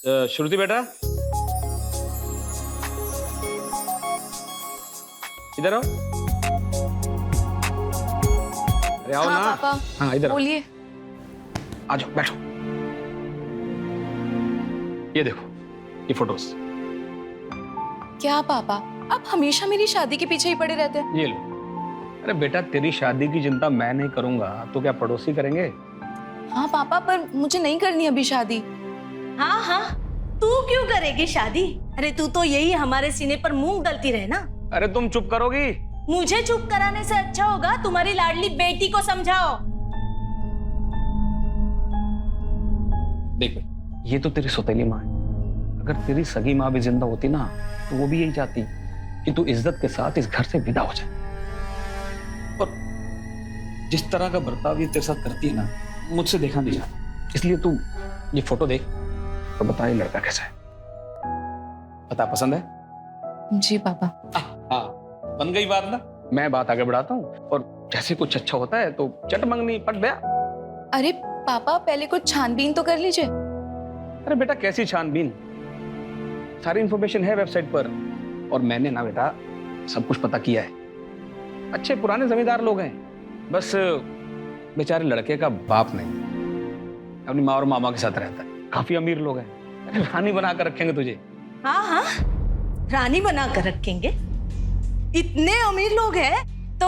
श्रुति बेटा, इधर आओ। अरे आओ हाँ, ना। पापा। हाँ इधर आओ। बोलिए। आ जाओ बैठो। ये देखो ये फोटोज। क्या पापा, आप हमेशा मेरी शादी के पीछे ही पड़े रहते हैं। ये लो। अरे बेटा तेरी शादी की चिंता मैं नहीं करूंगा तो क्या पड़ोसी करेंगे? हाँ पापा, पर मुझे नहीं करनी अभी शादी। हाँ हाँ, तू क्यों करेगी शादी? अरे तू तो यही हमारे सीने पर मूंग दलती रहे ना। अरे तुम चुप करोगी? मुझे चुप कराने से अच्छा होगा तुम्हारी लाडली बेटी को समझाओ। देख भाई, ये तो तेरी सौतेली माँ है। अगर तेरी सगी माँ भी जिंदा होती ना तो वो भी यही चाहती कि तू इज्जत के साथ इस घर से विदा हो जाए। और जिस तरह का बर्ताव ये तेरे साथ करती है ना, मुझसे देखा नहीं जाता। इसलिए तू ये फोटो देख तो बता ये लड़का कैसा है। बता पसंद है? जी पापा। हाँ बन गई बात ना। मैं बात आगे बढ़ाता हूँ और जैसे कुछ अच्छा होता है तो चट मंगनी पट गया। अरे पापा, पहले कुछ छानबीन तो कर लीजिए। अरे बेटा कैसी छानबीन, सारी इंफॉर्मेशन है वेबसाइट पर। और मैंने ना बेटा सब कुछ पता किया है। अच्छे पुराने जमींदार लोग हैं, बस बेचारे लड़के का बाप नहीं, अपनी माँ और मामा के साथ रहता है। काफी अमीर लोग हैं। अरे रानी बना कर रखेंगे तुझे। हाँ हाँ, रानी बना कर रखेंगे। इतने अमीर लोग हैं तो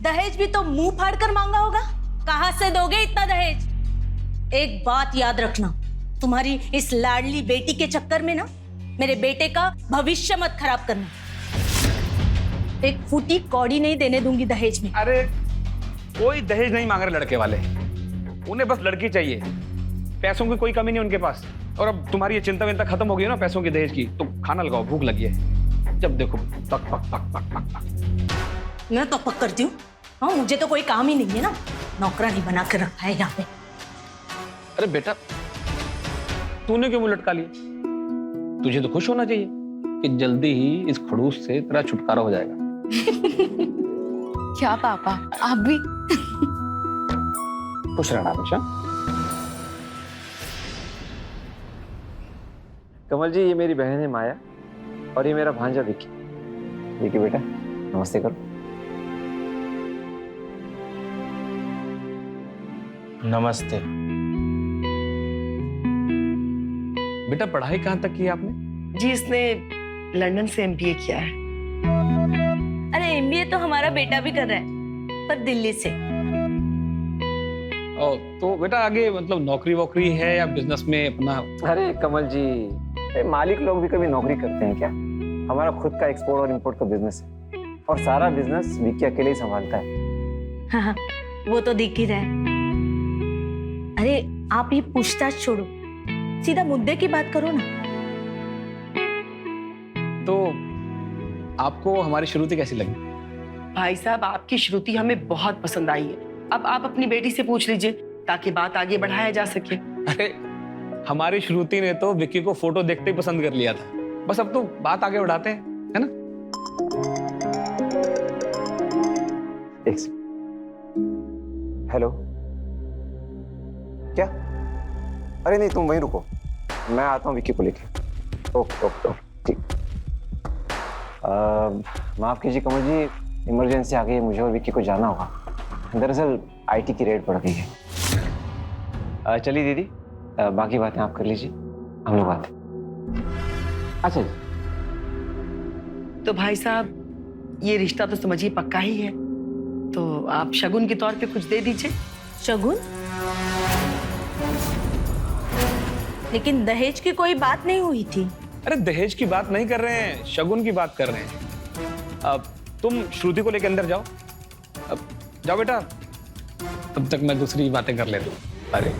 दहेज भी तो मुंह फाड़ कर मांगा होगा। कहाँ से दोगे इतना दहेज? एक बात याद रखना, तुम्हारी इस लाडली बेटी के चक्कर में ना मेरे बेटे का भविष्य मत खराब करना। एक फूटी कौड़ी नहीं देने दूंगी दहेज में। अरे कोई दहेज नहीं मांग रहे लड़के वाले, उन्हें बस लड़की चाहिए। पैसों की कोई कमी नहीं उनके पास। और अब तुम्हारी ये चिंता विंता खत्म हो गई है ना पैसों की दहेज की, तो खाना लगाओ, भूख लगी है। जब देखो पक पक पक पक पक पक। मैं तो पक करती हूँ। हाँ, मुझे तो कोई काम ही नहीं है ना, नौकरानी बना कर रखा है यहाँ पे। अरे बेटा तूने क्यों मुंह लटका लिया? तुझे तो खुश होना चाहिए कि जल्दी ही इस खड़ूस से तेरा छुटकारा हो जाएगा। क्या पापा, आप भी? खुश रहना हमेशा। कमल जी, ये मेरी बहन है माया और ये मेरा भांजा विकी। विकी बेटा नमस्ते करो। नमस्ते। बेटा पढ़ाई कहाँ तक की है आपने? जी, इसने लंदन से एमबीए किया है। अरे एमबीए तो हमारा बेटा भी कर रहा है, पर दिल्ली से। ओ, तो बेटा आगे मतलब नौकरी वोकरी है या बिजनेस में अपना? अरे कमल जी, मालिक लोग भी कभी नौकरी करते हैं क्या? हमारा खुद का एक्सपोर्ट और इंपोर्ट का बिजनेस है और सारा बिजनेस विकी अकेले ही संभालता है। हाँ, वो तो दिख ही रहा है। अरे आप ये पूछताछ छोड़ो, सीधा मुद्दे की बात करो ना। तो आपको हमारी श्रुति कैसी लगी? भाई साहब, आपकी श्रुति हमें बहुत पसंद आई है। अब आप अपनी बेटी से पूछ लीजिए ताकि बात आगे बढ़ाया जा सके। अरे हमारी श्रुति ने तो विक्की को फोटो देखते ही पसंद कर लिया था। बस अब तो बात आगे बढ़ाते हैं, है ना? एक सेकंड। हेलो, क्या? अरे नहीं, तुम वहीं रुको, मैं आता हूँ विक्की को लेके। ओके ओके ओके, ठीक। माफ कीजिए कमल जी, इमरजेंसी आ गई है, मुझे और विक्की को जाना होगा। दरअसल आईटी की रेड पड़ गई है। चलिए दीदी, बाकी बातें आप कर लीजिए, हम लोग आते हैं। अच्छा जी। तो भाई साहब, ये रिश्ता तो समझिए पक्का ही है, तो आप शगुन के तौर पे कुछ दे दीजिए। शगुन? लेकिन दहेज की कोई बात नहीं हुई थी। अरे दहेज की बात नहीं कर रहे हैं, शगुन की बात कर रहे हैं। अब तुम श्रुति को लेकर अंदर जाओ। अब जाओ बेटा, तब तक मैं दूसरी बातें कर लेता हूँ। अरे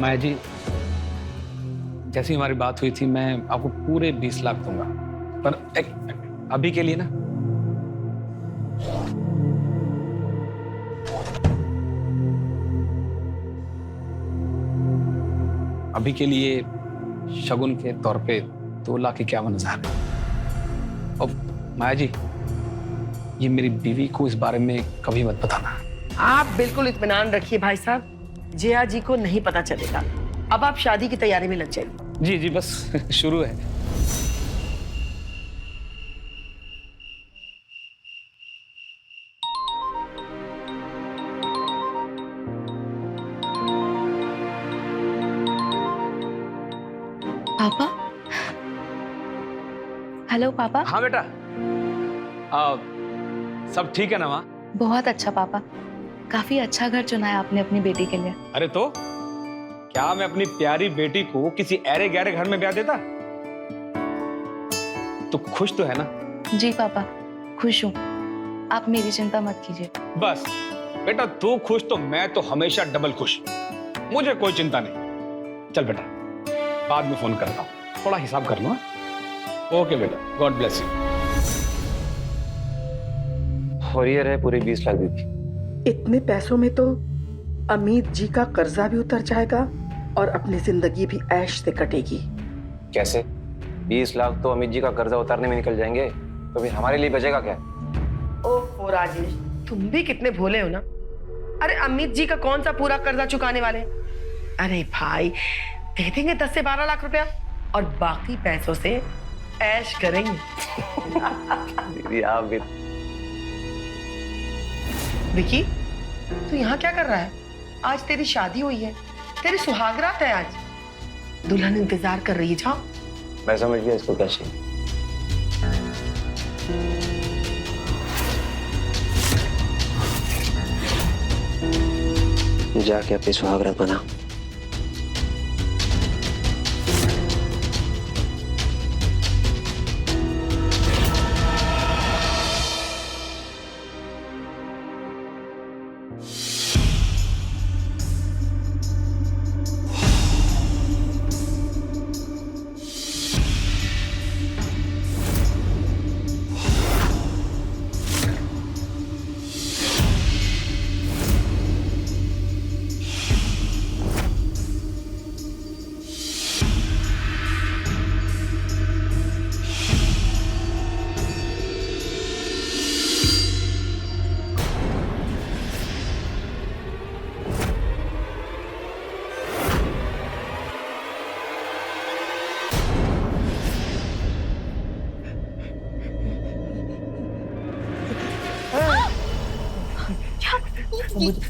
माया जी, जैसी हमारी बात हुई थी मैं आपको पूरे 20 लाख दूंगा, पर अभी के लिए ना। अभी के लिए शगुन के तौर पे 2 लाख 51,000। और माया जी, ये मेरी बीवी को इस बारे में कभी मत बताना। आप बिल्कुल इत्मीनान रखिए भाई साहब, जया जी को नहीं पता चलेगा। अब आप शादी की तैयारी में लग जाइए। जी जी, बस शुरू है। पापा। हेलो पापा। हाँ बेटा, सब ठीक है ना माँ? बहुत अच्छा पापा, काफी अच्छा घर चुना है आपने अपनी बेटी के लिए। अरे तो क्या मैं अपनी प्यारी बेटी को किसी ऐरे गहरे घर में ब्याह देता? तो खुश तो है ना? जी पापा, खुश हूँ। आप मेरी चिंता मत कीजिए। बस बेटा, तू खुश तो मैं तो हमेशा डबल खुश। मुझे कोई चिंता नहीं। चल बेटा, बाद में फोन करता हूँ, थोड़ा हिसाब कर लो। ओके बेटा, गॉड ब्लेस यू। और ये रहे पूरे 20 लाख दीदी। इतने पैसों में तो अमित जी का कर्जा भी उतर जाएगा और अपनी जिंदगी भी ऐश से कटेगी। कैसे? 20 लाख तो अमित जी का कर्जा उतारने में निकल जाएंगे, तो फिर हमारे लिए बचेगा क्या? ओहो राजेश, तुम भी कितने भोले हो ना। अरे अमित जी का कौन सा पूरा कर्जा चुकाने वाले? अरे भाई, दे देंगे 10 से 12 लाख रुपया और बाकी पैसों से ऐश करेंगे। दीदी आप भी। विकी, तू यहाँ क्या कर रहा है? आज तेरी शादी हुई है, तेरी सुहागरात है आज। दुल्हन इंतजार कर रही है। जाओ। मैं समझ गया इसको क्या चाहिए। जाके अपनी सुहागरात बना।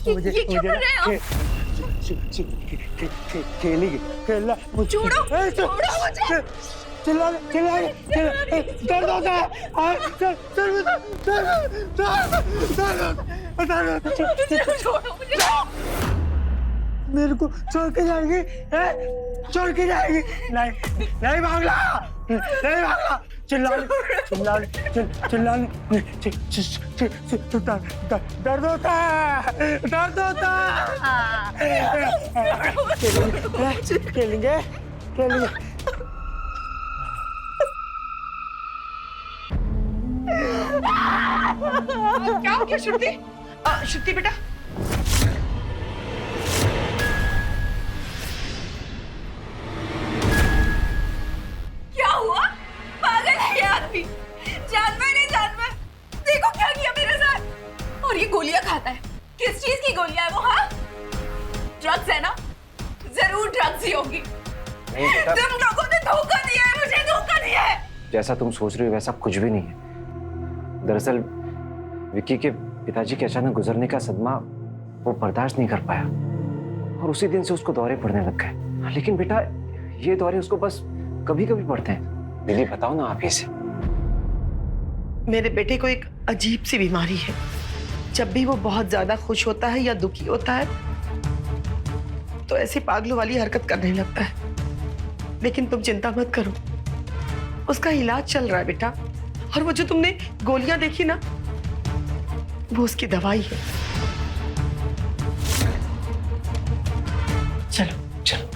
ये क्या कर रहे हो? खेलेगी खेलना छोड़ो, छोड़ो मुझे। चिल्ला दर्द होता है। छोड़ो मुझे। मेरे को छोड़ के जाएगी? छोड़ के जाएगी? नहीं नहीं भागना, नहीं भागना। चिल्ला दर्द होता है, दर्द होता है। खेलेंगे खेलेंगे। क्या हो गया श्रुति? श्रुति बेटा, क्या हुआ? पागल है ये आदमी। जानवर है जानवर। देखो क्या किया मेरे साथ। और ये गोलियां खाता है। किस चीज की गोलियां है वो? हाँ, ड्रग्स है ना? जरूर ड्रग्स ही होगी। नहीं बेटा, तुम लोगों ने धोखा दिया है, मुझे धोखा दिया है। जैसा तुम सोच रही हो वैसा कुछ भी नहीं है। दरअसल विक्की के पिताजी के अचानक गुजरने का सदमा वो बर्दाश्त नहीं कर पाया और उसी दिन से उसको दौरे पड़ने लग गए। लेकिन बेटा, ये दौरे उसको बस कभी कभी पड़ते हैं। दीदी बताओ ना आप ही से। मेरे बेटे को एक अजीब सी बीमारी है। जब भी वो बहुत ज्यादा खुश होता है या दुखी होता है तो ऐसी पागलों वाली हरकत करने लगता है। लेकिन तुम चिंता मत करो, उसका इलाज चल रहा है बेटा। और वो जो तुमने गोलियां देखी ना, वो उसकी दवाई है। चलो चलो।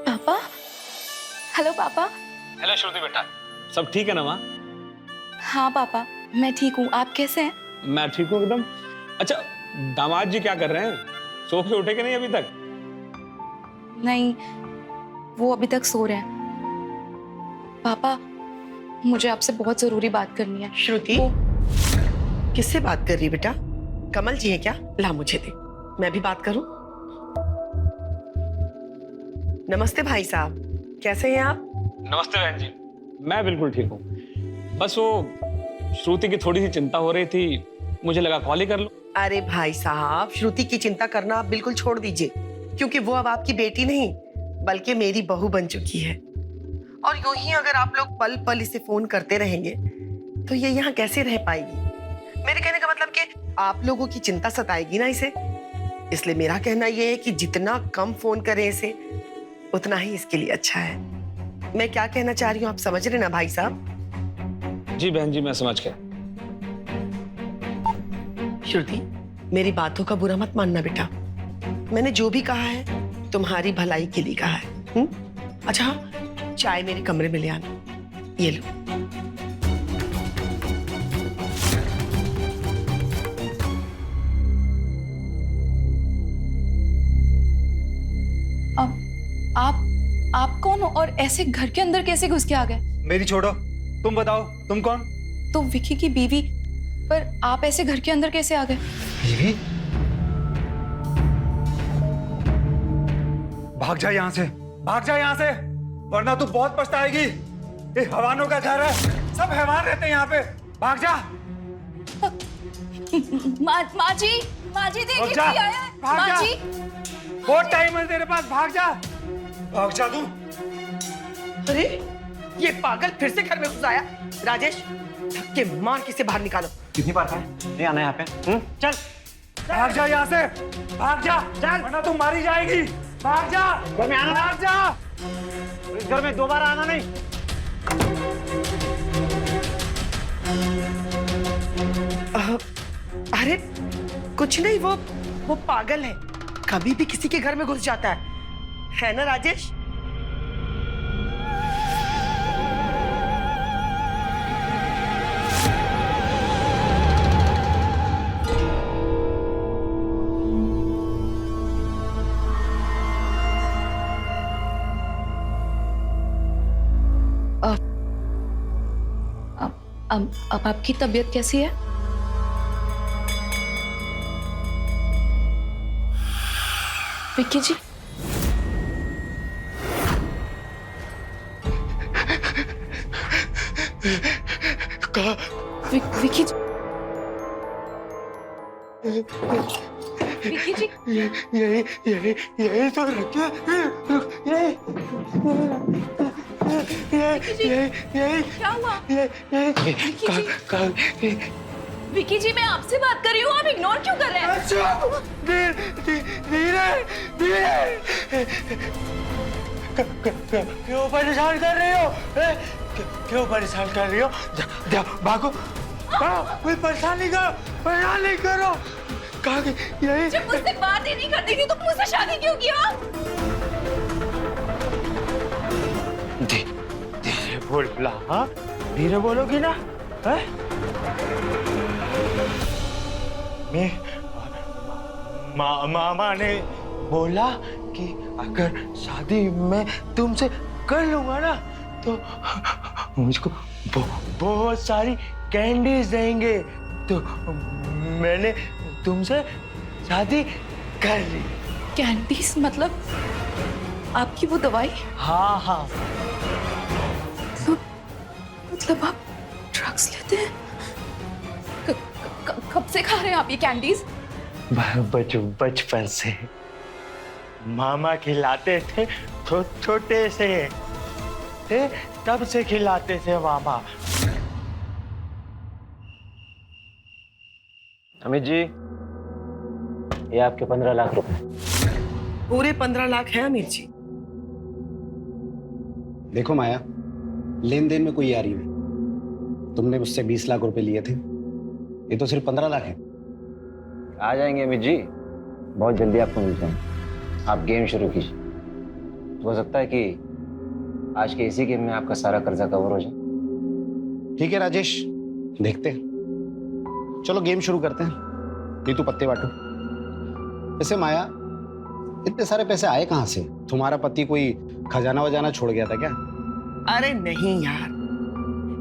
पापा। हेलो पापा। हेलो श्रुति बेटा, सब ठीक है ना माँ? हाँ पापा, मैं ठीक हूँ। आप कैसे हैं? मैं ठीक हूँ एकदम। अच्छा, दामाद जी क्या कर रहे हैं? सो के उठे कि नहीं अभी तक? नहीं, वो अभी तक सो रहे हैं। पापा, मुझे आपसे बहुत जरूरी बात करनी है। श्रुति, किससे बात कर रही बेटा? कमल जी है क्या? ला मुझे दे, मैं भी बात करूं। नमस्ते भाई साहब, कैसे हैं आप? नमस्ते बहन जी, मैं बिल्कुल ठीक हूँ। बस वो श्रुति की थोड़ी सी चिंता हो रही थी, मुझे लगा कॉल ही कर लो। अरे भाई साहब, श्रुति की चिंता करना आप बिल्कुल छोड़ दीजिए, क्योंकि वो अब आपकी बेटी नहीं बल्कि मेरी बहू बन चुकी है। और यूं ही अगर आप लोग पल पल इसे फोन करते रहेंगे तो ये यहाँ कैसे रह पाएगी? मेरे कहने का मतलब कि आप लोगों की चिंता सताएगी ना इसे। इसलिए मेरा कहना यह है कि जितना कम फोन करें इसे, उतना ही इसके लिए अच्छा है। मैं क्या कहना चाह रही हूँ आप समझ रहे ना भाई साहब? जी बहन जी, मैं समझ गया। श्रुति, मेरी बातों का बुरा मत मानना बेटा। मैंने जो भी कहा है तुम्हारी भलाई के लिए कहा है। अच्छा हाँ, चाय मेरे कमरे में ले आना। ये लो। आप कौन हो और ऐसे घर के अंदर कैसे घुस के आ गए? मेरी छोड़ो, तुम बताओ तुम कौन? तो विकी की बीवी, पर आप ऐसे घर के अंदर कैसे आ गए? बीवी? भाग जा यहाँ से, भाग जा यहाँ से, वरना तू बहुत पछताएगी। ये हैवानों का घर है, सब हैवान रहते हैं यहाँ पे। भाग जा। माँ जी देखिए भाग जा, क्या आया है। भाग माँ जा। जी, बहुत टाइम है तेरे पास, भाग जा, भाग जा तू। अरे ये पागल फिर से घर में घुस आया। राजेश, धक्के मार के इसे बाहर निकालो। कितनी बार कहा नहीं आना यहाँ पे? चल भाग जा यहाँ से, भाग जा, चल, वरना तू मारी जाएगी। भाग जा, घर में आना, भाग जा। इस घर में दोबारा आना नहीं। अरे कुछ नहीं, वो पागल है, कभी भी किसी के घर में घुस जाता है ना राजेश? अब आपकी तबीयत कैसी है? विक्की जी, विक्की जी, विक्की जी, यही तो रखा यही क्या हुआ? विक्की जी, मैं आपसे बात कर रही हूँ, आप इग्नोर क्यों कर रहे हैं? धीरे क्यों परेशान कर रही हो? क्यों परेशान कर रही हो? भागो, कोई परेशान नहीं करो। कहा कि यही जब मुझसे बात ही नहीं करती थी तो मुझसे शादी क्यों किया? धीरे बोला, हाँ धीरे बोलोगी ना? मैं मामा ने बोला कि अगर शादी मैं तुमसे कर लूंगा ना तो मुझको बहुत सारी कैंडीज देंगे, तो मैंने तुमसे शादी कर ली। कैंडीज मतलब आपकी वो दवाई? हाँ। मतलब आप ड्रग्स लेते हैं? कब से खा रहे हैं आप ये कैंडीज? बचपन से मामा खिलाते थे, छोटे से थे तब से खिलाते थे मामा। अमित जी, ये आपके 15 लाख रुपए। पूरे 15 लाख है अमीर जी। देखो माया, लेन देन में कोई यारी नहीं। तुमने मुझसे 20 लाख रुपए लिए थे, ये तो सिर्फ 15 लाख है। आ जाएंगे अमित जी, बहुत जल्दी आपको मिल जाएंगे। आप गेम शुरू कीजिए, हो सकता है कि आज के इसी गेम में आपका सारा कर्जा कवर हो जाए। ठीक है राजेश, देखते हैं। चलो गेम शुरू करते हैं। ये तू पत्ते बांटो। वैसे माया, इतने सारे पैसे आए कहाँ से? तुम्हारा पति कोई खजाना वजाना छोड़ गया था क्या? अरे नहीं यार,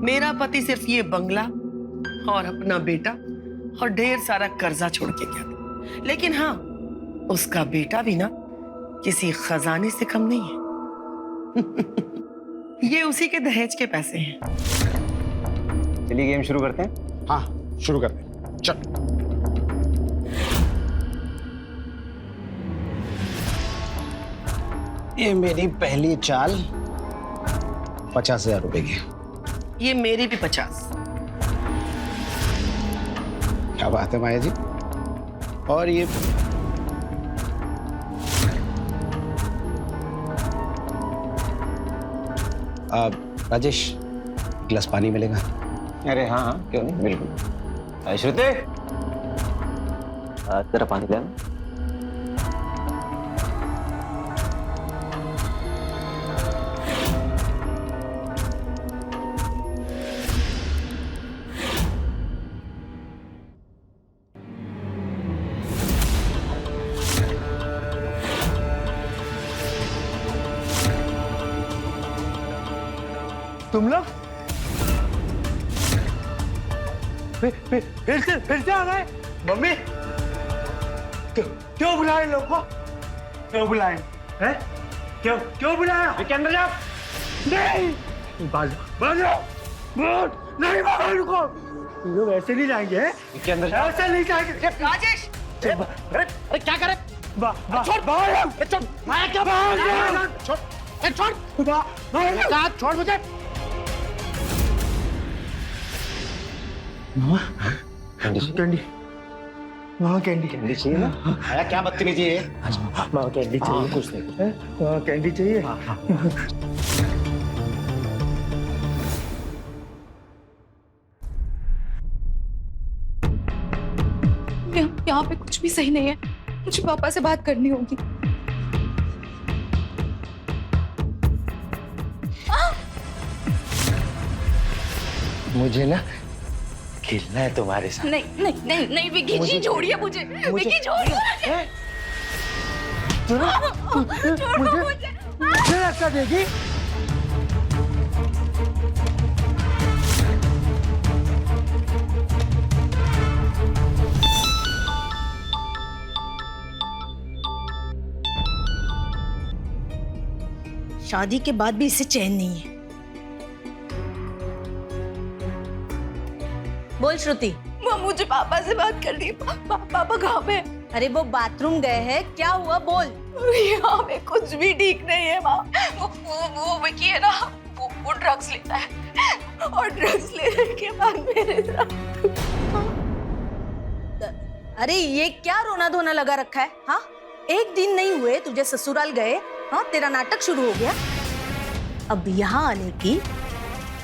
मेरा पति सिर्फ ये बंगला और अपना बेटा और ढेर सारा कर्जा छोड़ के गया था। लेकिन हाँ, उसका बेटा भी ना किसी खजाने से कम नहीं है। ये उसी के दहेज के पैसे हैं। चलिए गेम शुरू करते हैं। हाँ, शुरू करते हैं। चल। ये मेरी पहली चाल 50,000 रुपए की। ये मेरी भी 50। क्या बात है माया जी। और ये राजेश, गिलास पानी मिलेगा? अरे हाँ हाँ, क्यों नहीं, बिल्कुल। श्रुति, तेरा पानी लेना। तुम लोग फिर से आ गए? मम्मी, क्यों बुलाए लोग को? क्यों बुलाए? हैं? क्यों बुलाया? के अंदर जाओ। नहीं, बाजो, नहीं बाहर रुको। तुम लोग ऐसे नहीं जाएंगे? हैं? के अंदर जाओ। ऐसे नहीं जाएंगे। राजेश, अरे क्या करे? छोड़ बाहर, छोड़, माया क्या बाहर? छोड़, छोड़, बाहर छोड़ मुझे। कैंडी, वहाँ कैंडी चाहिए ना? माया क्या बदतमीजी है? वहाँ कैंडी चाहिए। कुछ नहीं। वहाँ कैंडी चाहिए। यहाँ पे कुछ भी सही नहीं है। मुझे पापा से बात करनी होगी। मुझे ना खेलना है तुम्हारे साथ। नहीं नहीं नहीं नहीं विकी जी, छोड़िए मुझे। विकी छोड़िए मुझे। छोड़ो मुझे। मुझे रास्ता देगी? शादी के बाद भी इसे चैन नहीं है। बोल श्रुति। माँ, मुझे पापा से बात करनी है। पापा कहाँ पे? अरे वो बाथरूम गए हैं। क्या हुआ बोल। यहाँ पे कुछ भी ठीक नहीं है माँ। वो विकी है ना, वो ड्रग्स लेता है और ड्रग्स लेने के बाद मेरे साथ। अरे ये क्या रोना धोना लगा रखा है? हाँ, एक दिन नहीं हुए तुझे ससुराल गए, हाँ तेरा नाटक शुरू हो गया। अब यहाँ आने की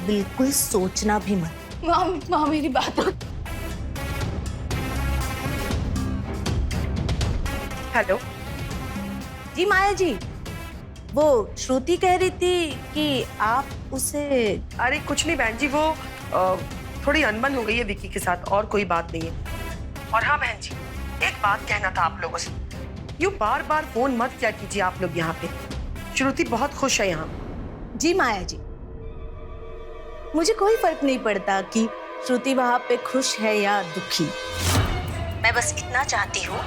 बिल्कुल सोचना भी मत। माँ मेरी बात। हेलो जी माया जी, वो श्रुति कह रही थी कि आप उसे। अरे कुछ नहीं बहन जी, वो थोड़ी अनबन हो गई है विकी के साथ, और कोई बात नहीं है। और हाँ बहन जी, एक बात कहना था आप लोगों से। यूँ बार बार फोन मत किया कीजिए आप लोग यहाँ पे। श्रुति बहुत खुश है यहाँ। जी माया जी, मुझे कोई फर्क नहीं पड़ता कि श्रुति वहां पे खुश है या दुखी। मैं बस इतना चाहती हूँ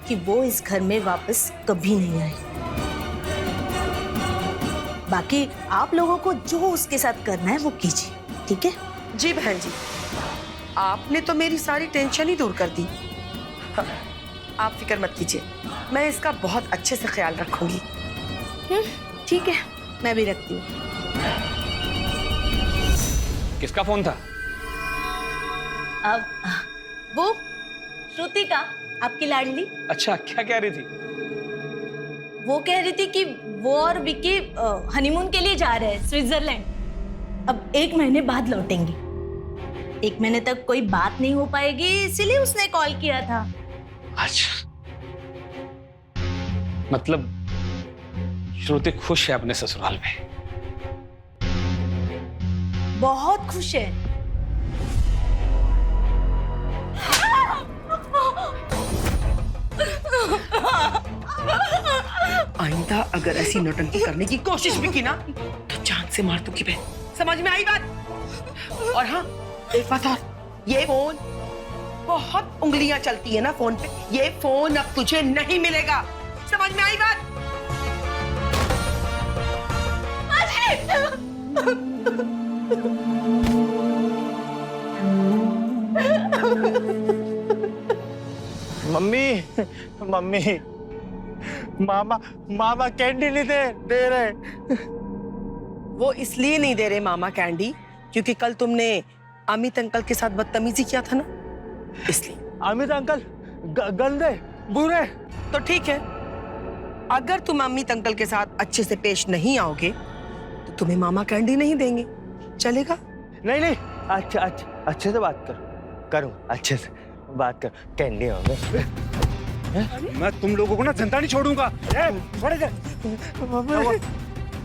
कि वो इस घर में वापस कभी नहीं आए। बाकी आप लोगों को जो उसके साथ करना है वो कीजिए, ठीक है? जी बहन जी, आपने तो मेरी सारी टेंशन ही दूर कर दी। हाँ, आप फिक्र मत कीजिए, मैं इसका बहुत अच्छे से ख्याल रखूंगी। ठीक है, मैं भी रखती हूँ। किसका फोन था? अब वो श्रुति का, आपकी लाडली। अच्छा, क्या कह रही थी? वो कह रही थी कि वो और विकी हनीमून के लिए जा रहे हैं स्विट्जरलैंड। अब 1 महीने बाद लौटेंगे। 1 महीने तक कोई बात नहीं हो पाएगी, इसीलिए उसने कॉल किया था। अच्छा, मतलब श्रुति खुश है अपने ससुराल में? बहुत खुश है। आइंदा अगर ऐसी नौटंकी करने की कोशिश भी की ना तो जान से मार दूंगी मैं। समझ में आई बात? और हाँ, एक बात और, ये फोन, बहुत उंगलियां चलती है ना फोन पे, ये फोन अब तुझे नहीं मिलेगा। समझ में आई बात? मम्मी मम्मी, मामा मामा कैंडी नहीं दे रहे। वो इसलिए नहीं दे रहे मामा कैंडी क्योंकि कल तुमने अमित अंकल के साथ बदतमीजी किया था ना, इसलिए। अमित अंकल गंदे बुरे। तो ठीक है, अगर तुम अमित अंकल के साथ अच्छे से पेश नहीं आओगे तो तुम्हें मामा कैंडी नहीं देंगे, चलेगा? नहीं नहीं, अच्छा अच्छा अच्छे से बात करूँ, अच्छे से बात कर, कैंडी होंगे। मैं तुम लोगों को ना जिंदा नहीं छोड़ूंगा। थोड़े से।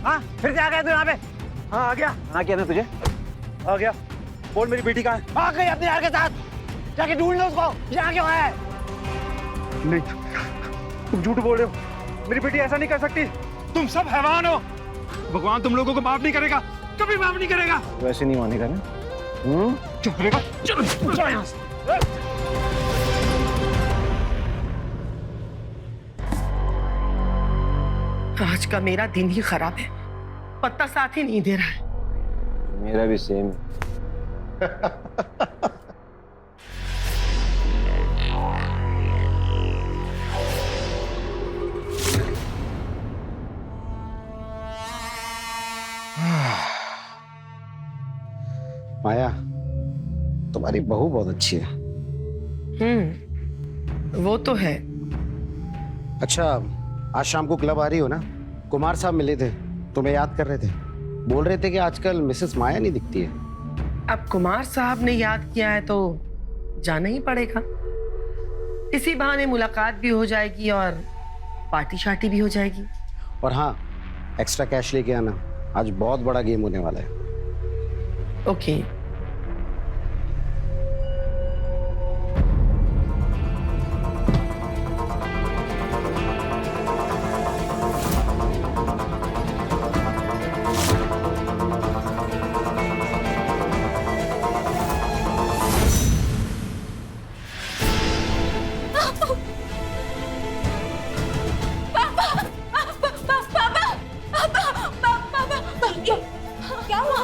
हाँ, फिर से आ गया तू यहाँ पे? हाँ, आ गया। हाँ, क्या था तुझे? आ गया। बोल मेरी बेटी कहाँ है? आ गई अपने यार के साथ। जाके ढूंढ लो उसको। यहाँ क्यों है? नहीं, तुम झूठ बोल रहे हो। मेरी बेटी ऐसा नहीं कर सकती। तुम सब हैवान हो। भगवान तुम लोगों को माफ नहीं करेगा, कभी माफ नहीं करेगा। वैसे नहीं मानेगा ना? चुप रहेगा? चलो यहाँ से। आज का मेरा दिन ही खराब है, पत्ता साथ ही नहीं दे रहा है। मेरा भी सेम। माया, तुम्हारी बहू बहुत अच्छी है। वो तो है। अच्छा, आज शाम को क्लब आ रही हो ना? कुमार साहब मिले थे, तुम्हें याद कर रहे थे। बोल रहे थे कि आजकल मिसेस माया नहीं दिखती है। अब कुमार साहब ने याद किया है तो जाना ही पड़ेगा। इसी बहाने मुलाकात भी हो जाएगी और पार्टी शार्टी भी हो जाएगी। और हाँ, एक्स्ट्रा कैश लेके आना, आज बहुत बड़ा गेम होने वाला है। ओके। क्या हुआ?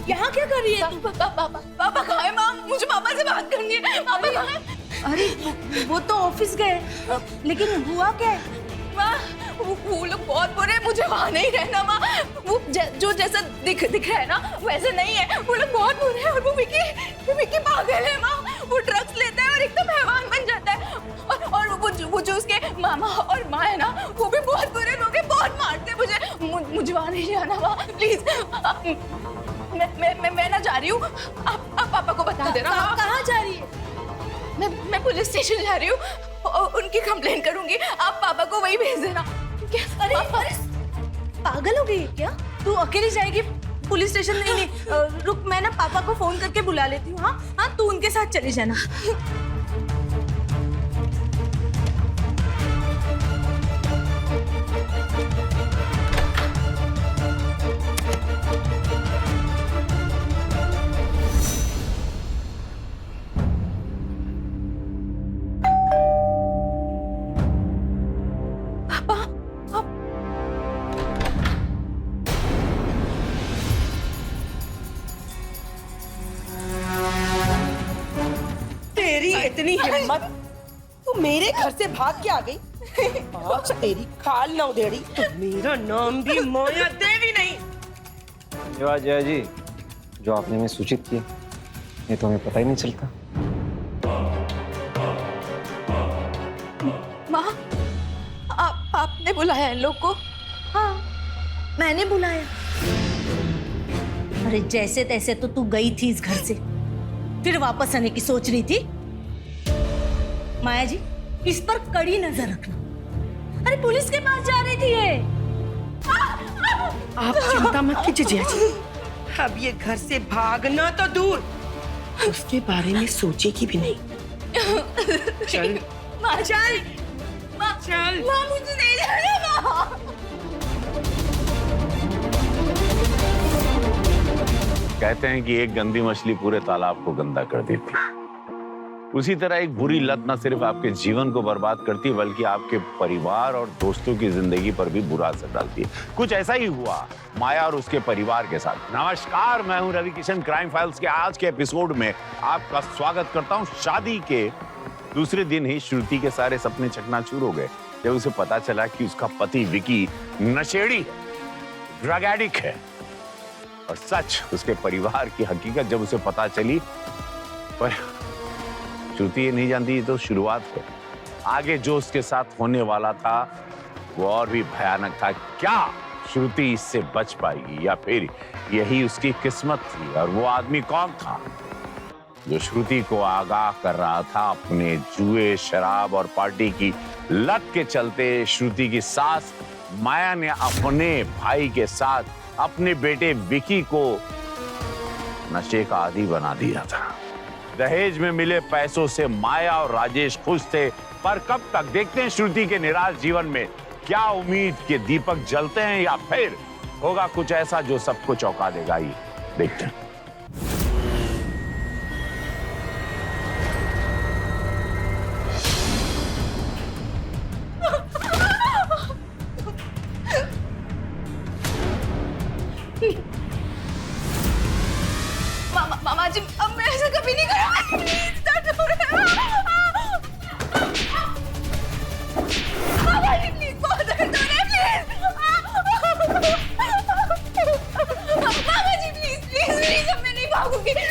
यहाँ क्या कर रही है तू? पापा कहाँ है? माँ, मुझे पापा से बात करनी है। पापा कहाँ है? अरे वो तो ऑफिस गए, लेकिन हुआ क्या है? माँ, वो लोग बहुत बुरे हैं, मुझे वहाँ नहीं रहना माँ। वो जो जैसा दिख रहा है ना वैसे नहीं है। वो लोग बहुत बुरे हैं और वो विकी पागल है माँ। वो ड्रग्स लेता है और एकदम हैवान बन जाता है। और वो जो उसके मामा और माँ है ना, वो भी बहुत बुरे लोग हैं, बहुत मारते हैं मुझे। मुझे वहाँ नहीं जाना माँ, प्लीज। मैं ना जा रही हूँ। आप पापा को बता देना। कहाँ जा रही है? मैं पुलिस स्टेशन जा रही हूँ, उनकी कंप्लेन करूंगी। आप पापा को वही भेज देना। क्या? अरे पागल हो गई है क्या? तू अकेली जाएगी पुलिस स्टेशन? नहीं, रुक, मैं ना पापा को फोन करके बुला लेती हूँ। हाँ हाँ, तू उनके साथ चली जाना। इतनी हिम्मत, तू मेरे घर से भाग के आ गई। आज तेरी खाल ना उधेड़ी तो मेरा नाम भी माया देवी नहीं। धन्यवाद जया जी, जो आपने हमें सूचित किया, ये तो हमें पता ही नहीं चलता। माँ, आपने बुलाया इन लोग को? हाँ, मैंने बुलाया। अरे जैसे तैसे तो तू गई थी इस घर से, फिर वापस आने की सोच रही थी। माया जी, इस पर कड़ी नजर रखना। अरे पुलिस के पास जा रही थी ये। आप चिंता मत कीजिए जया जी, अब ये घर से भागना तो दूर, उसके बारे में सोचेगी भी नहीं। चल माँ, चल। माँ, चल। माँ, मुझे नहीं जाना। कहते हैं कि एक गंदी मछली पूरे तालाब को गंदा कर देती है। उसी तरह एक बुरी लत न सिर्फ आपके जीवन को बर्बाद करती है बल्कि आपके परिवार और दोस्तों की जिंदगी पर भी बुरा असर डालती है। कुछ ऐसा ही हुआ माया और उसके परिवार के साथ। नमस्कार, मैं हूं रवि किशन। क्राइम फाइल्स के आज के एपिसोड में आपका स्वागत करता हूं। शादी के दूसरे दिन ही श्रुति के सारे सपने चकनाचूर हो गए जब उसे पता चला कि उसका पति विकी नशेड़ी है, ड्रग एडिक्ट है। और सच, उसके परिवार की हकीकत जब उसे पता चली, पर श्रुति ये नहीं जानती तो शुरुआत है। आगे जो उसके साथ होने वाला था वो और भी भयानक था। क्या श्रुति इससे बच पाएगी या फिर यही उसकी किस्मत थी? और वो आदमी कौन था जो श्रुति को आगाह कर रहा था अपने जुए, शराब और पार्टी की लत के चलते? श्रुति की सास माया ने अपने भाई के साथ अपने बेटे विकी को नशे का आदी बना दिया था। दहेज में मिले पैसों से माया और राजेश खुश थे, पर कब तक? देखते हैं श्रुति के निराश जीवन में क्या उम्मीद के दीपक जलते हैं या फिर होगा कुछ ऐसा जो सबको चौंका देगा। ही देखते हैं। मामा जी, अब मैं ऐसा कभी नहीं करूँगा। प्लीज दर्द हो रहा है। मामा जी प्लीज, बहुत दर्द हो रहा है। प्लीज मामा जी, प्लीज प्लीज प्लीज, अब मैं नहीं भागूंगी। प्लीज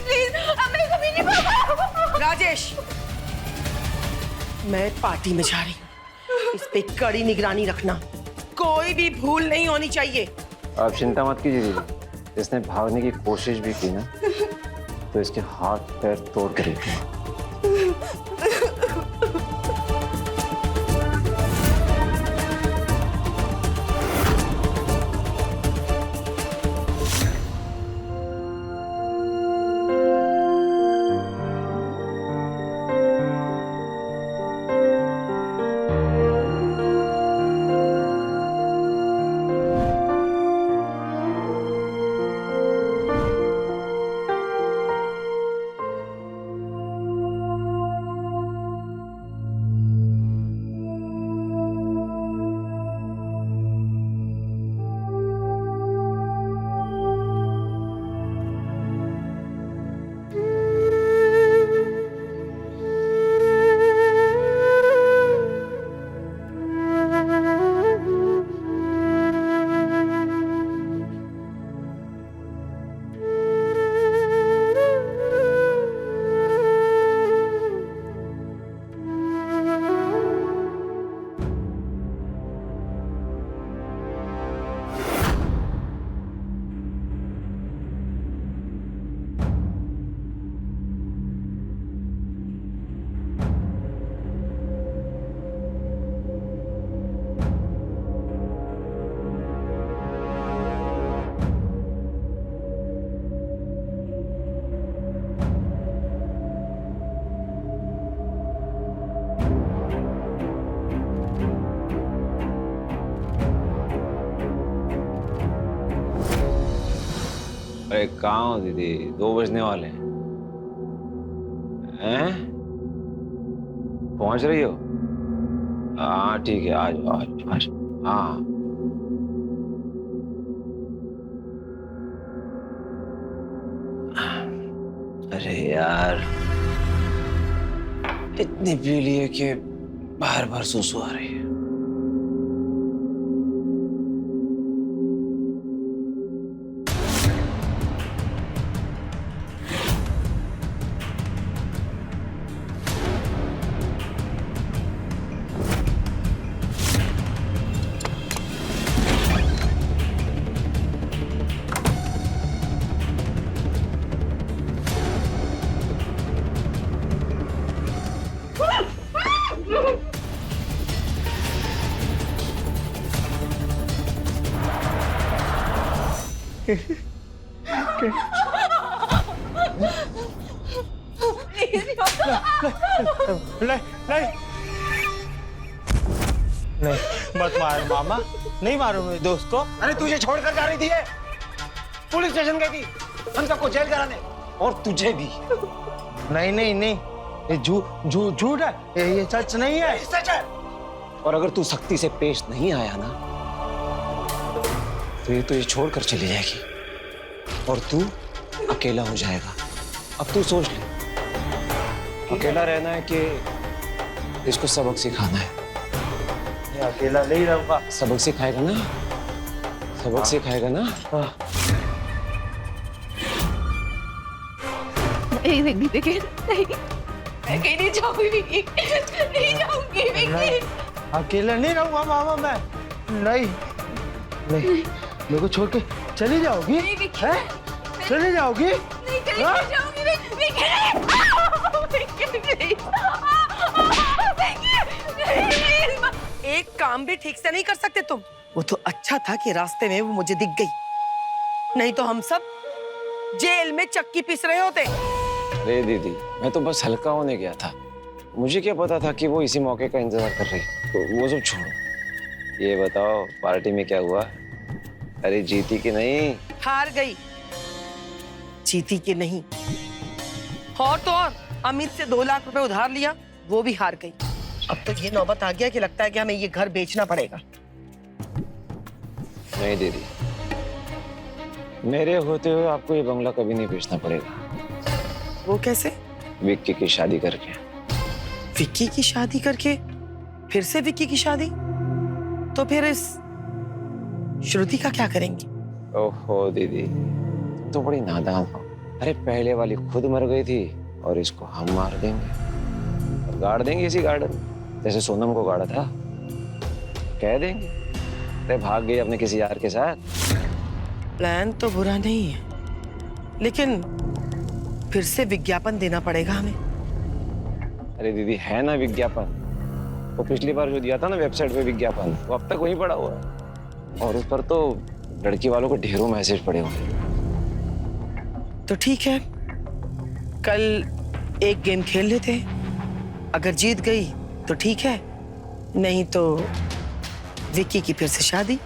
प्लीज, अब मैं कभी नहीं भागूंगा। राजेश, मैं पार्टी में जा रही हूँ। इस पे कड़ी निगरानी रखना, कोई भी भूल नहीं होनी चाहिए। आप चिंता मत कीजिए दीदी, इसने भागने की कोशिश भी की ना तो इसके हाथ पैर तोड़ कर रखेंगे। अरे कहाँ हो दीदी, 2 बजने वाले हैं। पहुंच रही हो? हाँ ठीक है, आ जाओ आ जाओ आ जाओ। हाँ अरे यार, इतनी पी लिए कि बार बार सुसु आ रही है। नहीं मत मार मामा, नहीं मारो मेरे दोस्त को। अरे तुझे छोड़कर जा रही थी ये, पुलिस स्टेशन गई थी हम सबको जेल कराने, और तुझे भी। नहीं नहीं नहीं, ये झूठ है, ये सच नहीं है। सच है। और अगर तू सख्ती से पेश नहीं आया ना, तो ये तुझे छोड़कर चली जाएगी और तू अकेला हो जाएगा। अब तू सोच ले, अकेला रहना है कि इसको सबक सिखाना है? ये अकेला नहीं रहूंगा। सबक सिखाएगा ना, सबक सिखाएगा ना? नहीं नहीं देखिए, नहीं मैं कहीं नहीं जाऊंगी विक्की, नहीं जाऊंगी विक्की। अकेला नहीं रहूंगा मामा मैं। नहीं नहीं, मेरे को छोड़ के चली जाओगी? नहीं विक्की, हैं? चली जाओगी? नहीं कहीं हाँ? नहीं जाऊंगी विक्की। एक काम भी ठीक से नहीं कर सकते तुम? वो तो अच्छा था कि रास्ते में वो मुझे दिख गई, नहीं तो हम सब जेल में चक्की पीस रहे होते। अरे दीदी, मैं तो बस हल्का होने गया था, मुझे क्या पता था कि वो इसी मौके का इंतजार कर रही। तो वो सब छोड़ो, ये बताओ पार्टी में क्या हुआ? अरे जीती कि नहीं? हार गई। जीती कि नहीं? और तो और अमित से 2 लाख रुपए उधार लिया, वो भी हार गई। अब तो ये नौबत आ गया कि लगता है कि हमें ये घर बेचना पड़ेगा। नहीं दीदी, मेरे होते हुए आपको ये बंगला कभी नहीं बेचना पड़ेगा। वो कैसे? विक्की की शादी करके। विक्की की शादी करके? फिर से विक्की की शादी? तो फिर इस श्रुति का क्या करेंगे? ओहो दीदी, तुम तो बड़ी नादान हो। अरे पहले वाली खुद मर गई थी और इसको हम मार देंगे और गाड़ देंगे इसी गार्डन में, जैसे सोनम को गाड़ा था। कह देंगे अरे भाग गई अपने किसी यार के साथ। प्लान तो बुरा नहीं है, लेकिन फिर से विज्ञापन देना पड़ेगा हमें। अरे दीदी, है ना विज्ञापन, वो पिछली बार जो दिया था ना वेबसाइट पे विज्ञापन, वो अब तक वहीं पड़ा हुआ है और उस पर तो लड़की वालों को ढेरों मैसेज पड़े हुए हैं। तो ठीक है, कल एक गेम खेल लेते हैं। अगर जीत गई तो ठीक है, नहीं तो विक्की की फिर से शादी।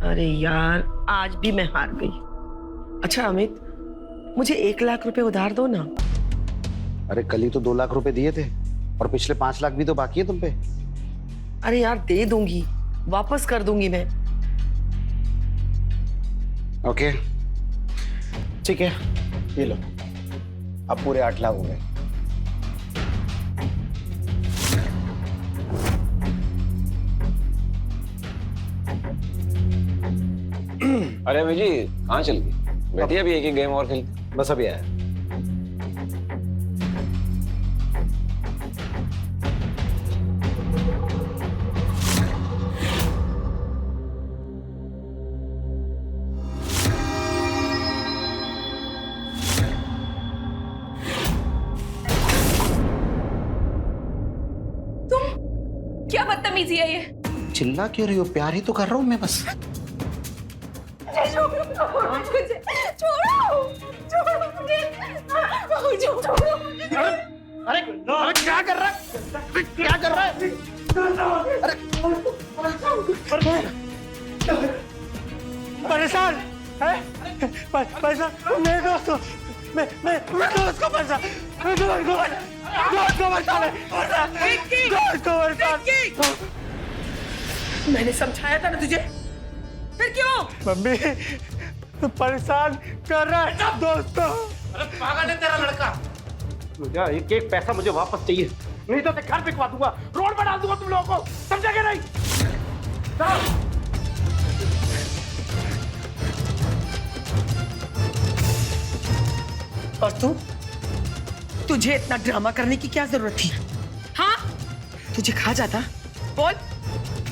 अरे यार, आज भी मैं हार गई। अच्छा अमित, मुझे 1 लाख रुपए उधार दो ना। अरे कल ही तो 2 लाख रुपए दिए थे और पिछले 5 लाख भी तो बाकी है तुम पे। अरे यार दे दूंगी, वापस कर दूंगी मैं। ओके ठीक है, ये लो, अब पूरे 8 लाख हो गए। अरे अभी जी कहाँ चल गई? बैठी अभी एक ही गेम और खेलते। बस अभी आया। क्या बदतमीजी है ये? चिल्ला क्यों रही हो? प्यार ही तो कर रहा हूँ मैं बस। छोड़ो मुझे, छोड़ो, छोड़ो मुझे, छोड़ो मुझे। अरे क्या कर रहा है? क्या कर रहा है? अरे परेशान है? परेशान मेरे दोस्त को, मैं दोस्त को परेशान, दोस्त को परेशान है, दोस्त को परेशान। मैंने समझाया था ना तुझे, फिर क्यों? मम्मी तू परेशान कर रहा है दोस्त को। अरे पागल है तेरा लड़का। मुझे एक पैसा मुझे वापस चाहिए, नहीं तो मैं घर बिकवा दूंगा, रोड पर डाल दूंगा तुम लोगों को, समझा क्या? नहीं और तुझे इतना ड्रामा करने की क्या जरूरत थी? हाँ, तुझे खा जाता, बोल,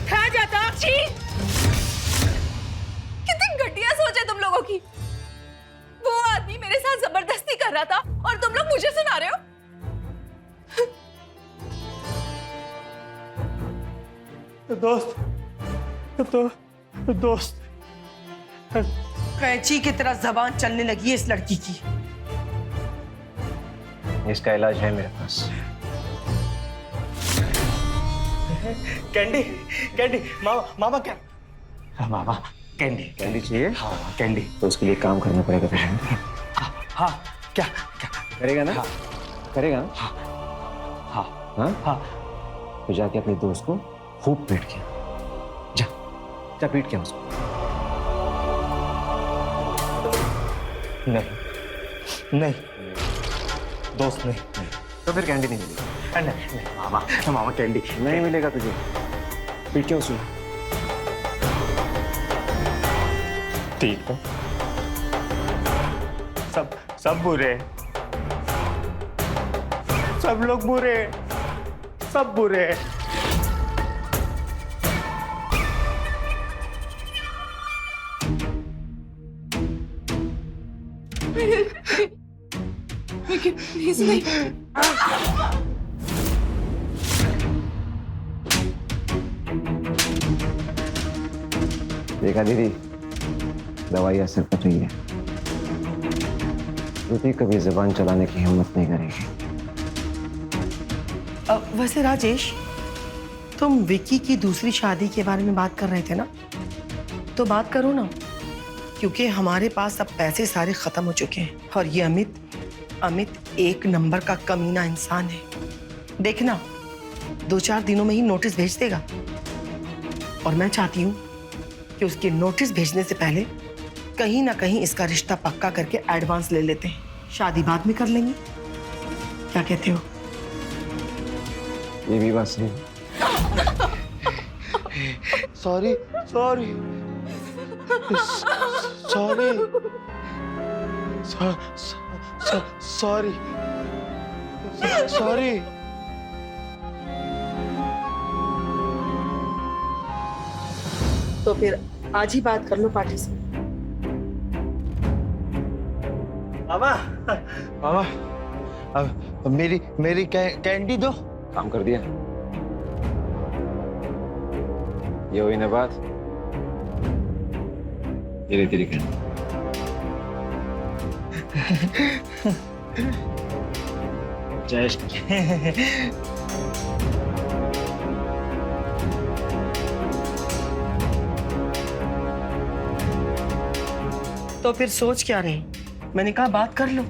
खा जाता। छी! कितनी घटिया सोच है तुम लोगों की। वो आदमी मेरे साथ जबरदस्ती कर रहा था और तुम लोग मुझे सुना रहे हो। दोस्त कैंची की तरह जबान चलने लगी है इस लड़की की। इसका इलाज है मेरे पास। कैंडी कैंडी मामा मामा क्या हाँ, मामा कैंडी कैंडी चाहिए? हाँ कैंडी। तो उसके लिए काम करना पड़ेगा तुझे। हाँ क्या क्या करेगा ना? हाँ करेगा ना? हाँ हाँ? हाँ तो जाके अपने दोस्त को खूब पीट के जा जा पीट के उसको। नहीं नहीं दोस्त नहीं तो फिर कैंडी नहीं मिलेगी। नहीं मामा मामा कैंडी नहीं मिलेगा तुझे। पीट के उसको। ठीक है सब बुरे हैं। सब लोग बुरे हैं। सब बुरे हैं। प्लीज नहीं। देखा दीदी, दवाई असर कर रही है। श्रुति कभी जुबान चलाने की हिम्मत नहीं करेगी। वैसे राजेश, तुम विकी की दूसरी शादी के बारे में बात कर रहे थे ना, तो बात करो ना, क्योंकि हमारे पास अब पैसे सारे खत्म हो चुके हैं और ये अमित एक नंबर का कमीना इंसान है। देखना 2-4 दिनों में ही नोटिस भेज देगा और मैं चाहती हूँ कि उसके नोटिस भेजने से पहले कहीं ना कहीं इसका रिश्ता पक्का करके एडवांस ले लेते हैं। शादी बाद में कर लेंगे, क्या कहते हो? ये भी बात सही। Sorry sorry sorry sorry sorry. तो फिर आज ही बात कर लो पार्टी से। मामा मामा अब मेरी कैंडी दो। काम कर दिया। ये हुई ना बात। ये तेरी कैंडी। जय श्री। तो फिर सोच क्या रहे? मैंने कहा बात कर लो।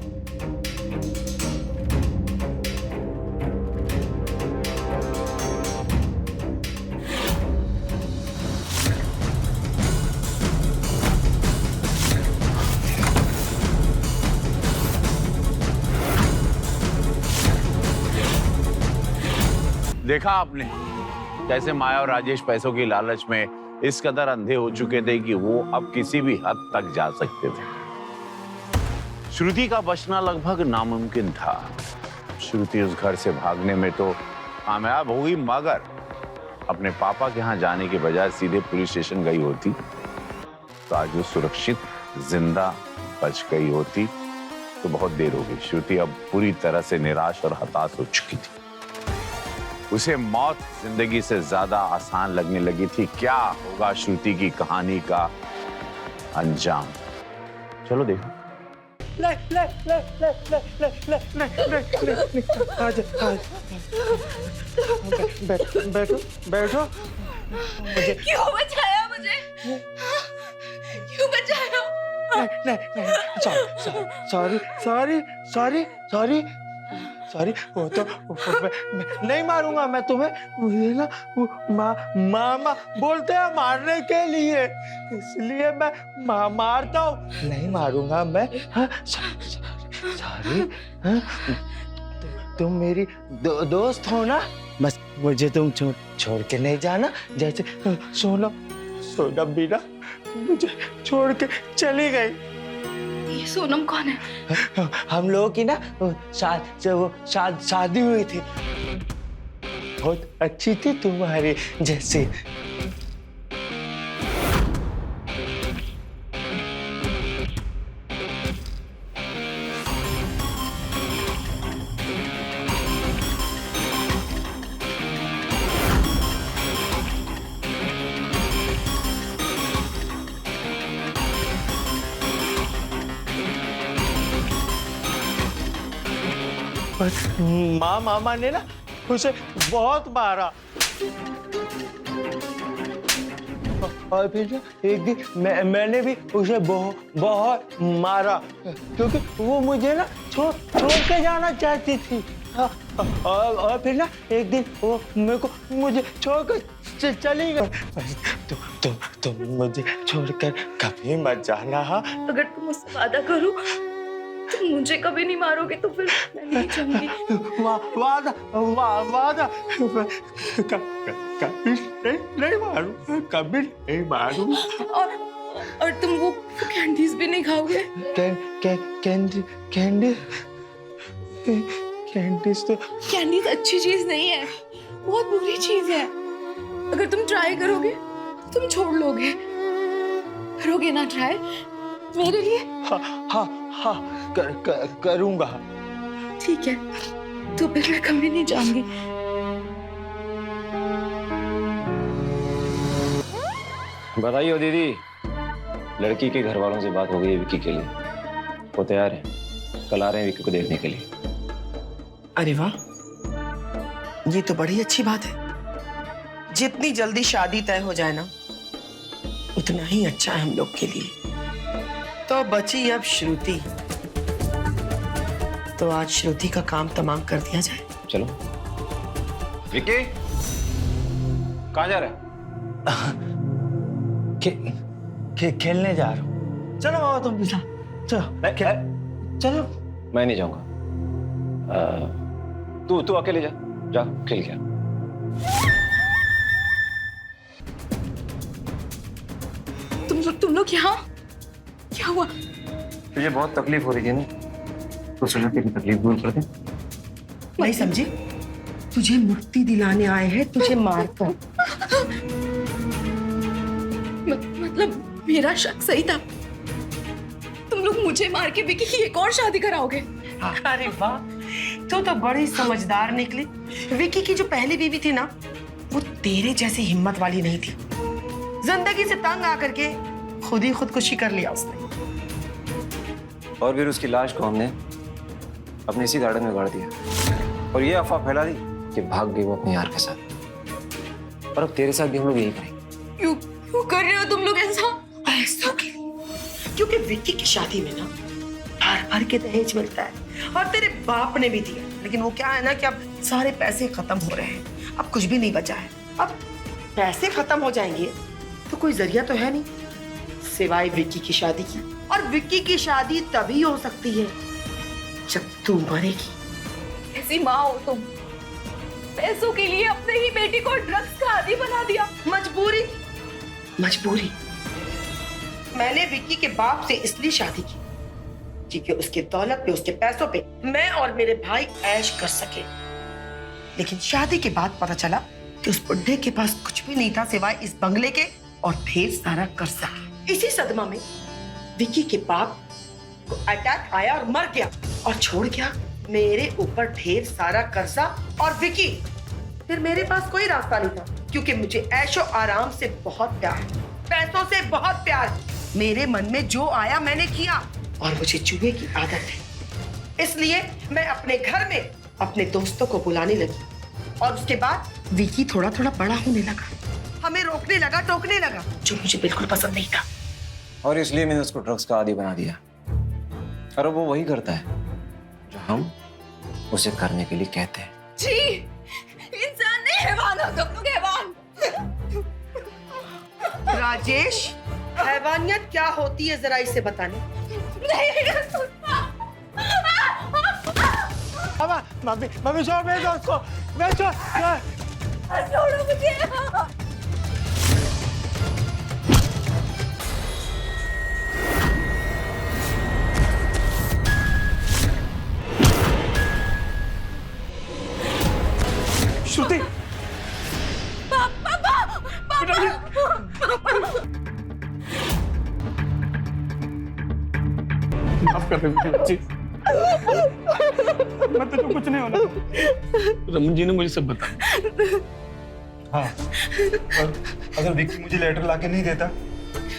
देखा आपने कैसे माया और राजेश पैसों की लालच में इस कदर अंधे हो चुके थे कि वो अब किसी भी हद तक जा सकते थे। श्रुति का बचना लगभग नामुमकिन था। श्रुति उस घर से भागने में तो कामयाब हो गई, मगर अपने पापा के यहाँ जाने के बजाय सीधे पुलिस स्टेशन गई होती तो आज वो सुरक्षित जिंदा बच गई होती। तो बहुत देर हो गई। श्रुति अब पूरी तरह से निराश और हताश हो चुकी थी। उसे मौत जिंदगी से ज्यादा आसान लगने लगी थी। क्या होगा श्रुति की कहानी का अंजाम? चलो देखो। ले ले ले ले ले ले ले ले ले ले आज बैठो बैठो। मुझे क्यों बचाया मुझे? क्यों बचाया? नहीं sorry sorry sorry sorry sorry. वो तो मैं नहीं मारूंगा मैं तुम्हें। मुझे ना मामा बोलते हैं मारने के लिए, इसलिए मैं मारता हूँ। नहीं मारूंगा मैं। सॉरी। तुम मेरी दोस्त हो ना, बस मुझे तुम छोड़ के नहीं जाना। जैसे सोनम भी ना मुझे छोड़ के चली गई। ये सोनम कौन है? हम लोगों की ना शादी हुई थी। बहुत अच्छी थी तुम्हारी जैसी। मामा ने ना उसे बहुत मारा। और फिर ना एक दिन मैंने भी उसे बहुत मारा, क्योंकि वो मुझे ना छोड़ के जाना चाहती थी। और फिर ना एक दिन वो मुझे छोड़कर चली गई। तुम मुझे छोड़कर कभी मत जाना। हाँ, अगर तुम मुझसे वादा करो तुम मुझे कभी नहीं मारोगे तो फिर मैं नहीं जाऊंगी। वादा कभी नहीं मारूं, कभी नहीं मारूं। और तुम वो कैंडीज भी नहीं खाओगे? कैंडीज तो कैंडीज अच्छी चीज नहीं है, बहुत बुरी चीज है। अगर तुम ट्राई करोगे तुम छोड़ लोगे। करोगे ना ट्राई मेरे लिए? हाँ करूंगा। ठीक है, तो फिर मैं कभी नहीं जाऊंगी। बताइए दीदी, लड़की के घर वालों से बात हो गई है विक्की के लिए? वो तैयार है, कल आ रहे हैं विक्की को देखने के लिए। अरे वाह, ये तो बड़ी अच्छी बात है। जितनी जल्दी शादी तय हो जाए ना उतना ही अच्छा है हम लोग के लिए। तो बची अब श्रुति, तो आज श्रुति का काम तमाम कर दिया जाए। चलो। विक्की कहाँ जा रहा है? खेलने जा रहा हूँ। चलो मामा तुम भी साथ चलो। चलो। मैं नहीं जाऊंगा। तू अकेले जा खेल के। तुम लोग यहाँ? क्या हुआ? तुझे बहुत तकलीफ हो रही थी ना, तो सोचा तेरी तकलीफ दूर कर दे। नहीं समझे? तुझे मुक्ति दिलाने आए हैं, तुझे मारकर। मतलब मेरा शक सही था? तुम लोग मुझे मार के विकी की एक और शादी कराओगे? अरे वाह, तू तो बड़ी समझदार निकली। विकी की जो पहली बीवी थी ना, वो तेरे जैसी हिम्मत वाली नहीं थी। जिंदगी से तंग आकर के खुद ही खुदकुशी कर लिया उसने। और फिर उसकी लाश को हमने अपने इसी गार्डन में गाड़ दिया और ये अफवाह फैला दी कि भाग गई वो अपने यार के साथ। और अब तेरे साथ भी हम लोग यही करेंगे। क्यों कर रहे हो तुम लोग ऐसा? ऐसा क्योंकि विक्की की शादी में ना भर के दहेज मिलता है और तेरे बाप ने भी दिया। लेकिन वो क्या है ना कि अब सारे पैसे खत्म हो रहे हैं, अब कुछ भी नहीं बचा है। अब पैसे खत्म हो जाएंगे तो कोई जरिया तो है नहीं सिवाय विक्की की शादी की। और विक्की की शादी तभी हो सकती है जब तू मरेगी। ऐसी माँ हो तुम, पैसों के लिए अपने ही बेटी को ड्रग्स का आदी बना दिया। मजबूरी मैंने विक्की के बाप से इसलिए शादी की क्योंकि उसके दौलत पे, उसके पैसों पे मैं और मेरे भाई ऐश कर सके। लेकिन शादी के बाद पता चला कि उस बुढ़े के पास कुछ भी नहीं था सिवाय इस बंगले के और ढेर सारा कर्जा। इसी सदमा में विक्की के बाप को अटैक आया और मर गया और छोड़ गया मेरे ऊपर ढेर सारा कर्जा और विक्की। फिर मेरे पास कोई रास्ता नहीं था क्योंकि मुझे ऐशो आराम से बहुत प्यार, पैसों से बहुत प्यार। मेरे मन में जो आया मैंने किया और मुझे जुए की आदत है, इसलिए मैं अपने घर में अपने दोस्तों को बुलाने लगी। और उसके बाद विकी थोड़ा थोड़ा बड़ा होने लगा, हमें रोकने लगा, टोकने लगा, जो मुझे बिल्कुल पसंद नहीं था। और इसलिए मैंने उसको ड्रग्स का आदी बना दिया। और वो वही करता है जो हम उसे करने के लिए कहते हैं। जी, इंसान नहीं, हैवान हो तुम लोग, हैवान। राजेश, हैवानियत क्या होती है जरा इसे बताने। मम्मी छोड़ मेरे दोस्त को, मैं छोड़। छोड़ो मुझे। श्रुति, माफ कर दे मुझे। मैं तुझे कुछ नहीं होना। रमन जी ने मुझे सब बताया। हाँ, और अगर विक्की मुझे लेटर लाके नहीं देता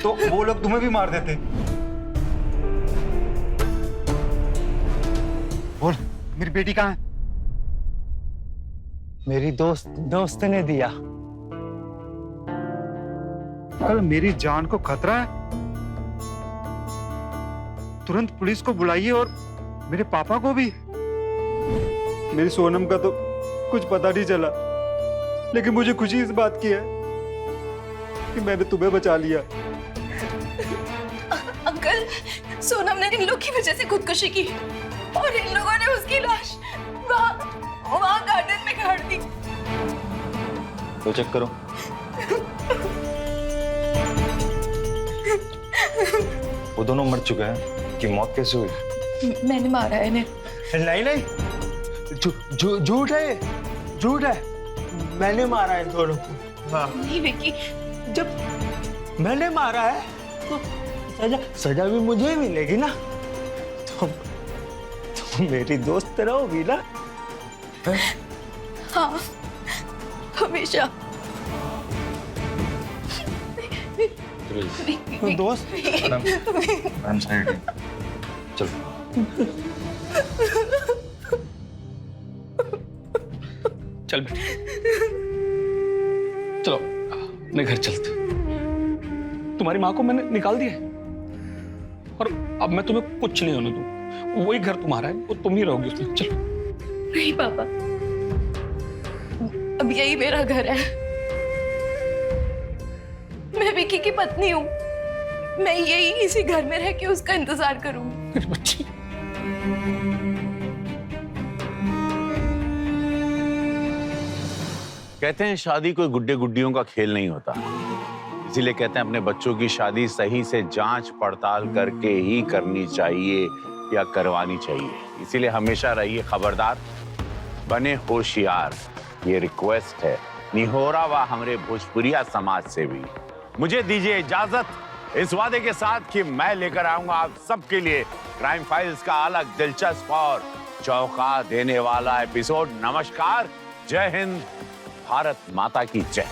तो वो लोग तुम्हें भी मार देते। बोल, मेरी बेटी कहाँ है? मेरी दोस्त ने दिया। कल मेरी जान को खतरा है, तुरंत पुलिस को बुलाइए और मेरे पापा को भी। मेरी सोनम का तो कुछ पता नहीं चला, लेकिन मुझे खुशी इस बात की है कि मैंने तुम्हें बचा लिया। अंकल, सोनम ने इन लोग की वजह से खुदकुशी की और इन लोगों ने उसकी लाश वहाँ गार्डन में गाड़ दी। तो चेक करो। वो दोनों मर चुके हैं कि मौत कैसे हुई? मैंने मारा है इन्हें। नहीं, झूठ है ये, झूठ है। मैंने मारा है दोनों को। हाँ। नहीं विक्की, जब मैंने मारा है तो सजा भी मुझे ही मिलेगी ना। तुम मेरी दोस्त रहोगी ना? हाँ, हमेशा। दोस्त। मैडम साइड चलो। चल बेटी, चलो अपने घर चलते। तुम्हारी माँ को मैंने निकाल दिया है और अब मैं तुम्हें कुछ नहीं होने दूँ। वही घर तुम्हारा है, वो तुम ही रहोगी उसमें। चलो। नहीं पापा, अब यही मेरा घर है। मैं विक्की की पत्नी हूँ। मैं यही इसी घर में रह के उसका इंतजार करूंगी। मेरी बच्ची। कहते हैं शादी कोई गुड्डे गुड्डियों का खेल नहीं होता, इसीलिए कहते हैं अपने बच्चों की शादी सही से जांच पड़ताल करके ही करनी चाहिए या करवानी चाहिए। इसीलिए हमेशा रहिए खबरदार, बने होशियार। ये रिक्वेस्ट है निहोरा व हमारे भोजपुरिया समाज से भी। मुझे दीजिए इजाजत इस वादे के साथ कि मैं लेकर आऊंगा आप सबके लिए क्राइम फाइल्स का अलग दिलचस्प और चौंका देने वाला एपिसोड। नमस्कार, जय हिंद, भारत माता की जय।